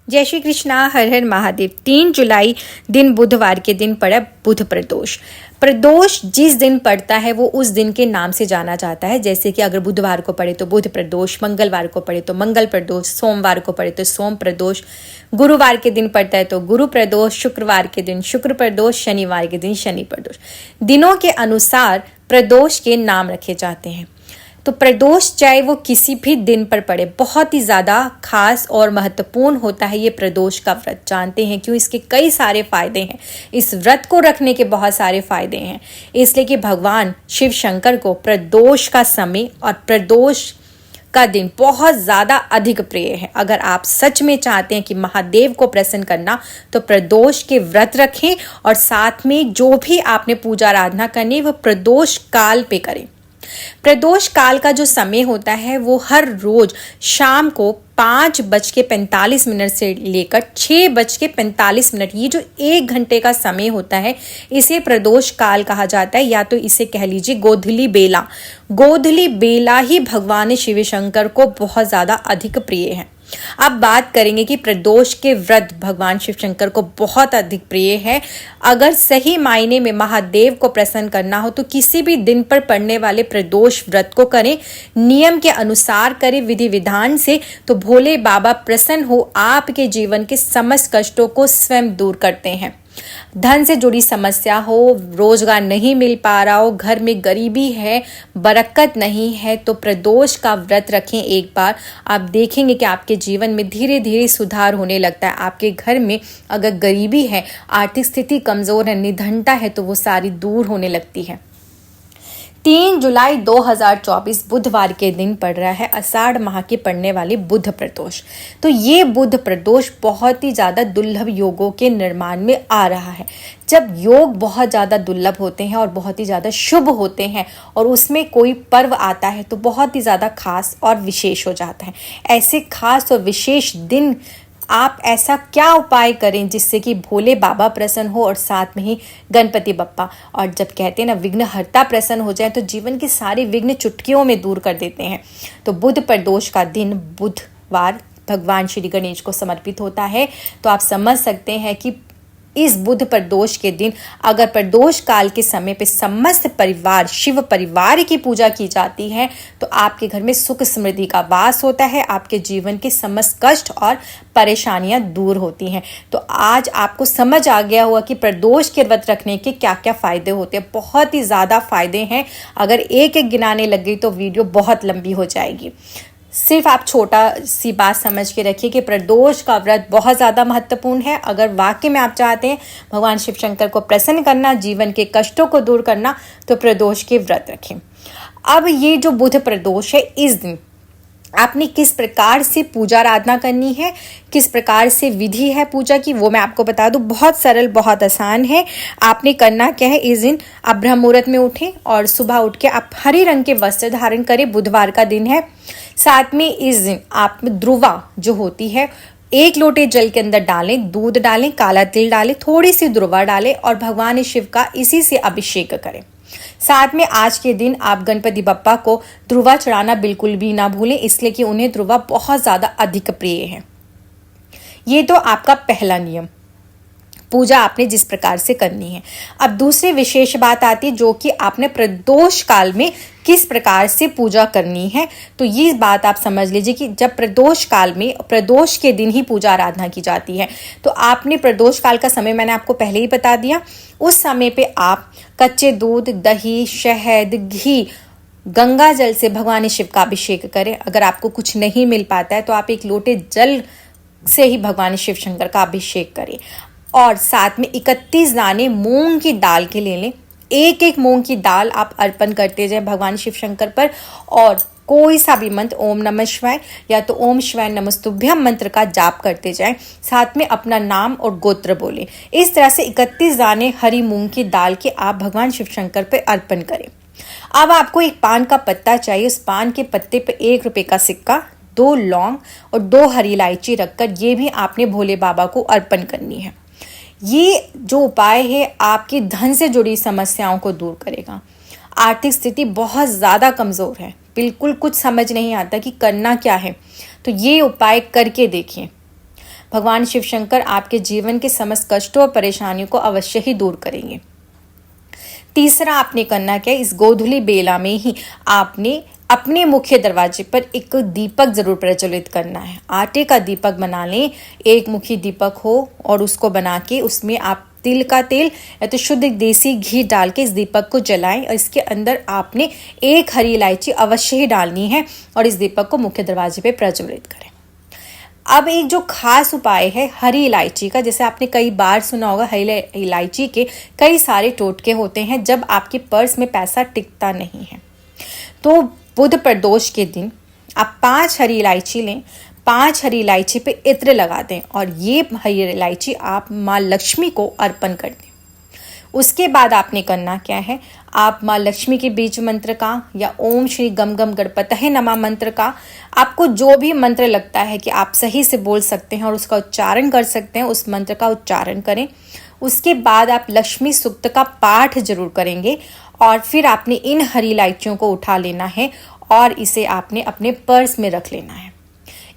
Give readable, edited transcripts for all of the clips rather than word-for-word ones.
जय श्री कृष्णा, हर हर महादेव। 3 जुलाई दिन बुधवार के दिन पड़ा बुध प्रदोष। प्रदोष जिस दिन पड़ता है वो उस दिन के नाम से जाना जाता है। जैसे कि अगर बुधवार को पड़े तो बुध प्रदोष, मंगलवार को पड़े तो मंगल प्रदोष, सोमवार को पड़े तो सोम प्रदोष, गुरुवार के दिन पड़ता है तो गुरु प्रदोष, शुक्रवार के दिन शुक्र प्रदोष, शनिवार के दिन शनि प्रदोष। दिनों के अनुसार प्रदोष के नाम रखे जाते हैं। तो प्रदोष चाहे वो किसी भी दिन पर पड़े, बहुत ही ज़्यादा खास और महत्वपूर्ण होता है ये प्रदोष का व्रत। जानते हैं क्यों? इसके कई सारे फायदे हैं। इस व्रत को रखने के बहुत सारे फायदे हैं, इसलिए कि भगवान शिव शंकर को प्रदोष का समय और प्रदोष का दिन बहुत ज़्यादा अधिक प्रिय है। अगर आप सच में चाहते हैं कि महादेव को प्रसन्न करना तो प्रदोष के व्रत रखें और साथ में जो भी आपने पूजा आराधना करनी है वो प्रदोष काल पे करें। प्रदोष काल का जो समय होता है वो हर रोज शाम को 5:45 से लेकर 6:45, ये जो 1 घंटे का समय होता है इसे प्रदोष काल कहा जाता है, या तो इसे कह लीजिए गोधली बेला। गोधली बेला ही भगवान शिव शंकर को बहुत ज्यादा अधिक प्रिय है। अब बात करेंगे कि प्रदोष के व्रत भगवान शिव शंकर को बहुत अधिक प्रिय है। अगर सही मायने में महादेव को प्रसन्न करना हो तो किसी भी दिन पर पड़ने वाले प्रदोष व्रत को करें, नियम के अनुसार करें, विधि विधान से, तो भोले बाबा प्रसन्न हो आपके जीवन के समस्त कष्टों को स्वयं दूर करते हैं। धन से जुड़ी समस्या हो, रोजगार नहीं मिल पा रहा हो, घर में गरीबी है, बरकत नहीं है, तो प्रदोष का व्रत रखें एक बार। आप देखेंगे कि आपके जीवन में धीरे धीरे सुधार होने लगता है। आपके घर में अगर गरीबी है, आर्थिक स्थिति कमजोर है, निधनता है, तो वो सारी दूर होने लगती है। 3 जुलाई 2024 बुधवार के दिन पड़ रहा है आषाढ़ माह के पड़ने वाले बुध प्रदोष। तो ये बुध प्रदोष बहुत ही ज़्यादा दुर्लभ योगों के निर्माण में आ रहा है। जब योग बहुत ज़्यादा दुर्लभ होते हैं और बहुत ही ज़्यादा शुभ होते हैं और उसमें कोई पर्व आता है तो बहुत ही ज़्यादा खास और विशेष हो जाता है। ऐसे खास और विशेष दिन आप ऐसा क्या उपाय करें जिससे कि भोले बाबा प्रसन्न हो और साथ में ही गणपति बप्पा, और जब कहते हैं ना विघ्नहर्ता प्रसन्न हो जाए तो जीवन के सारे विघ्न चुटकियों में दूर कर देते हैं। तो बुध प्रदोष का दिन बुधवार भगवान श्री गणेश को समर्पित होता है। तो आप समझ सकते हैं कि इस बुध प्रदोष के दिन अगर प्रदोष काल के समय पे समस्त परिवार शिव परिवार की पूजा की जाती है तो आपके घर में सुख समृद्धि का वास होता है, आपके जीवन के समस्त कष्ट और परेशानियां दूर होती हैं। तो आज आपको समझ आ गया होगा कि प्रदोष के व्रत रखने के क्या क्या फायदे होते हैं। बहुत ही ज़्यादा फायदे हैं। अगर एक एक गिनाने लग गई तो वीडियो बहुत लंबी हो जाएगी। सिर्फ आप छोटा सी बात समझ के रखिए कि प्रदोष का व्रत बहुत ज़्यादा महत्वपूर्ण है। अगर वाकई में आप चाहते हैं भगवान शिव शंकर को प्रसन्न करना, जीवन के कष्टों को दूर करना, तो प्रदोष के व्रत रखें। अब ये जो बुध प्रदोष है, इस दिन आपने किस प्रकार से पूजा आराधना करनी है, किस प्रकार से विधि है पूजा की, वो मैं आपको बता दूं। बहुत सरल, बहुत आसान है। आपने करना क्या है, इस दिन आप ब्रह्म मुहूर्त में उठें और सुबह उठ के आप हरे रंग के वस्त्र धारण करें। बुधवार का दिन है। साथ में इस दिन आप ध्रुवा जो होती है 1 लोटे जल के अंदर डालें, दूध डालें, काला तिल डालें, थोड़ी सी ध्रुवा डालें और भगवान शिव का इसी से अभिषेक करें। साथ में आज के दिन आप गणपति बप्पा को ध्रुवा चढ़ाना बिल्कुल भी ना भूलें, इसलिए कि उन्हें ध्रुवा बहुत ज़्यादा अधिक प्रिय है। ये तो आपका पहला नियम, पूजा आपने जिस प्रकार से करनी है। अब दूसरी विशेष बात आती है जो कि आपने प्रदोष काल में किस प्रकार से पूजा करनी है। तो ये बात आप समझ लीजिए कि जब प्रदोष काल में प्रदोष के दिन ही पूजा आराधना की जाती है तो आपने प्रदोष काल का समय मैंने आपको पहले ही बता दिया। उस समय पे आप कच्चे दूध, दही, शहद, घी, गंगा जल से भगवान शिव का अभिषेक करें। अगर आपको कुछ नहीं मिल पाता है तो आप 1 लोटे जल से ही भगवान शिव शंकर का अभिषेक करें और साथ में 31 दाने मूंग की दाल के ले लें। एक मूंग की दाल आप अर्पण करते जाएं भगवान शिव शंकर पर, और कोई सा भी मंत्र, ओम नमः शिवाय या तो ओम शिवाय नमस्तुभ्यम मंत्र का जाप करते जाएं। साथ में अपना नाम और गोत्र बोलें। इस तरह से 31 दाने हरी मूंग की दाल के आप भगवान शिव शंकर पर अर्पण करें। अब आपको एक पान का पत्ता चाहिए। उस पान के पत्ते पर 1 रुपये का सिक्का, 2 लौंग और 2 हरी इलायची रखकर ये भी आपने भोले बाबा को अर्पण करनी है। ये जो उपाय है आपकी धन से जुड़ी समस्याओं को दूर करेगा। आर्थिक स्थिति बहुत ज़्यादा कमज़ोर है, बिल्कुल कुछ समझ नहीं आता कि करना क्या है, तो ये उपाय करके देखिए। भगवान शिव शंकर आपके जीवन के समस्त कष्टों और परेशानियों को अवश्य ही दूर करेंगे। तीसरा आपने करना क्या है, इस गोधूली बेला में ही आपने अपने मुख्य दरवाजे पर एक दीपक जरूर प्रज्वलित करना है। आटे का दीपक बना लें, एक मुखी दीपक हो और उसको बना के उसमें आप तिल का तेल या तो शुद्ध देसी घी डाल के इस दीपक को जलाएं और इसके अंदर आपने एक हरी इलायची अवश्य ही डालनी है और इस दीपक को मुख्य दरवाजे पे प्रज्वलित करें। अब एक जो खास उपाय है हरी इलायची का, जैसे आपने कई बार सुना होगा हरी इलायची के कई सारे टोटके होते हैं जब आपके पर्स में पैसा टिकता नहीं है। तो बुध प्रदोष के दिन आप 5 हरी इलायची लें, 5 हरी इलायची पे इत्र लगा दें और ये हरी इलायची आप माँ लक्ष्मी को अर्पण कर दें। उसके बाद आपने करना क्या है, आप माँ लक्ष्मी के बीज मंत्र का या ओम श्री गम गम गणपतये नमः मंत्र का, आपको जो भी मंत्र लगता है कि आप सही से बोल सकते हैं और उसका उच्चारण कर सकते हैं, उस मंत्र का उच्चारण करें। उसके बाद आप लक्ष्मी सूक्त का पाठ जरूर करेंगे और फिर आपने इन हरी इलायचियों को उठा लेना है और इसे आपने अपने पर्स में रख लेना है।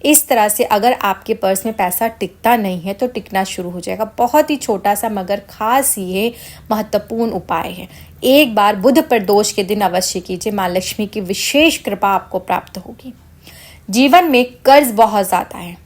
इस तरह से अगर आपके पर्स में पैसा टिकता नहीं है तो टिकना शुरू हो जाएगा। बहुत ही छोटा सा मगर खास ये महत्वपूर्ण उपाय है। एक बार बुध प्रदोष के दिन अवश्य कीजिए, माँ लक्ष्मी की विशेष कृपा आपको प्राप्त होगी। जीवन में कर्ज बहुत ज़्यादा है,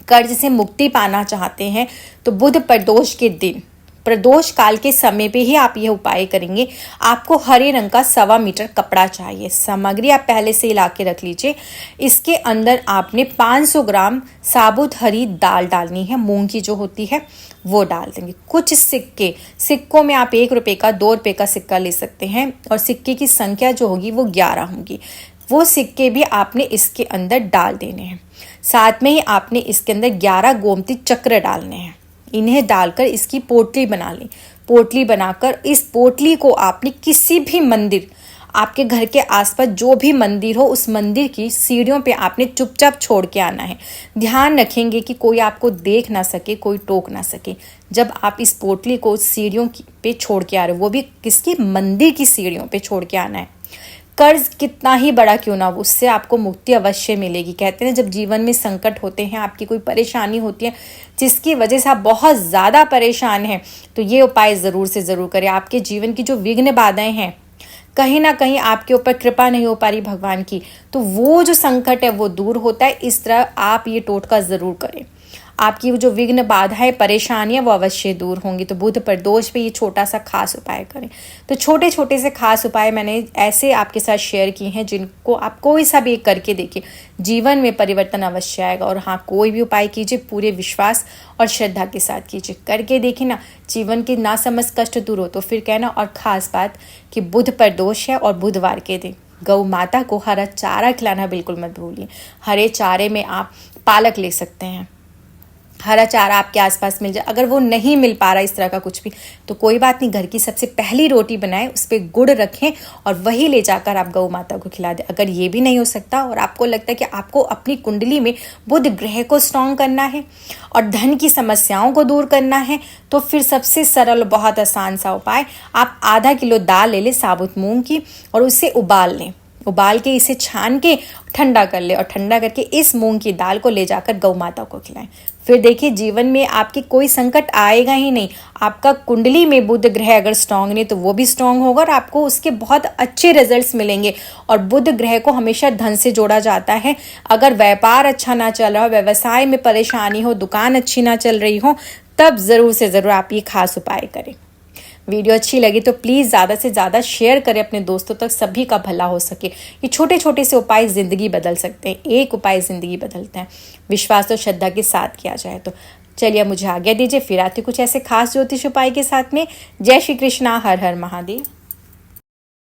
कर्ज से मुक्ति पाना चाहते हैं तो बुध प्रदोष के दिन प्रदोष काल के समय पे ही आप यह उपाय करेंगे। आपको हरे रंग का 1.25 मीटर कपड़ा चाहिए। सामग्री आप पहले से ला के रख लीजिए। इसके अंदर आपने 500 ग्राम साबुत हरी दाल डालनी है, मूंग की जो होती है वो डाल देंगे। कुछ सिक्कों में आप 1 रुपये का 2 रुपये का सिक्का ले सकते हैं और सिक्के की संख्या जो होगी वो 11 होगी। वो सिक्के भी आपने इसके अंदर डाल देने हैं। साथ में ही आपने इसके अंदर 11 गोमती चक्र डालने हैं। इन्हें डालकर इसकी पोटली बना लें। पोटली बनाकर इस पोटली को आपने किसी भी मंदिर, आपके घर के आसपास जो भी मंदिर हो उस मंदिर की सीढ़ियों पे आपने चुपचाप छोड़ के आना है। ध्यान रखेंगे कि कोई आपको देख ना सके, कोई टोक ना सके। जब आप इस पोटली को सीढ़ियों पे छोड़ के आ रहे हो, वो भी किसकी, मंदिर की सीढ़ियों पे छोड़ के आना है। कर्ज कितना ही बड़ा क्यों ना हो, उससे आपको मुक्ति अवश्य मिलेगी। कहते हैं जब जीवन में संकट होते हैं, आपकी कोई परेशानी होती है जिसकी वजह से आप बहुत ज़्यादा परेशान हैं, तो ये उपाय ज़रूर से ज़रूर करें। आपके जीवन की जो विघ्न बाधाएं हैं, कहीं ना कहीं आपके ऊपर कृपा नहीं हो पा रही भगवान की, तो वो जो संकट है वो दूर होता है। इस तरह आप ये टोटका ज़रूर करें। आपकी जो विघ्न बाधाएं परेशानियां वो अवश्य दूर होंगी। तो बुध प्रदोष पे ये छोटा सा खास उपाय करें। तो छोटे छोटे से खास उपाय मैंने ऐसे आपके साथ शेयर किए हैं जिनको आप कोई सा भी करके देखिए, जीवन में परिवर्तन अवश्य आएगा। और हाँ, कोई भी उपाय कीजिए पूरे विश्वास और श्रद्धा के साथ कीजिए। करके देखिए ना, जीवन के नासमझ कष्ट दूर हो तो फिर कहना। और ख़ास बात कि बुध प्रदोष है और बुधवार के दिन गौ माता को हरा चारा खिलाना बिल्कुल मत भूलिए। हरे चारे में आप पालक ले सकते हैं, हरा चारा आपके आसपास मिल जाए। अगर वो नहीं मिल पा रहा इस तरह का कुछ भी, तो कोई बात नहीं, घर की सबसे पहली रोटी बनाएं, उस पर गुड़ रखें और वही ले जाकर आप गौ माता को खिला दें। अगर ये भी नहीं हो सकता और आपको लगता है कि आपको अपनी कुंडली में बुध ग्रह को स्ट्रॉन्ग करना है और धन की समस्याओं को दूर करना है, तो फिर सबसे सरल बहुत आसान सा उपाय, आप आधा किलो दाल ले लें साबुत मूंग की और उसे उबाल लें। उबाल के इसे छान के ठंडा कर ले और ठंडा करके इस मूंग की दाल को ले जाकर गौ माता को खिलाएं। फिर देखिए जीवन में आपके कोई संकट आएगा ही नहीं। आपका कुंडली में बुध ग्रह अगर स्ट्रांग नहीं तो वो भी स्ट्रांग होगा और आपको उसके बहुत अच्छे रिजल्ट्स मिलेंगे। और बुध ग्रह को हमेशा धन से जोड़ा जाता है। अगर व्यापार अच्छा ना चल रहा हो, व्यवसाय में परेशानी हो, दुकान अच्छी ना चल रही हो, तब ज़रूर से ज़रूर आप ये खास उपाय करें। वीडियो अच्छी लगी तो प्लीज़ ज़्यादा से ज़्यादा शेयर करें अपने दोस्तों तक, सभी का भला हो सके। ये छोटे छोटे से उपाय ज़िंदगी बदल सकते हैं। एक उपाय ज़िंदगी बदलते हैं, विश्वास और श्रद्धा के साथ किया जाए तो। चलिए मुझे आज्ञा दीजिए, फिर आते कुछ ऐसे खास ज्योतिष उपाय के साथ में। जय श्री कृष्णा, हर हर महादेव।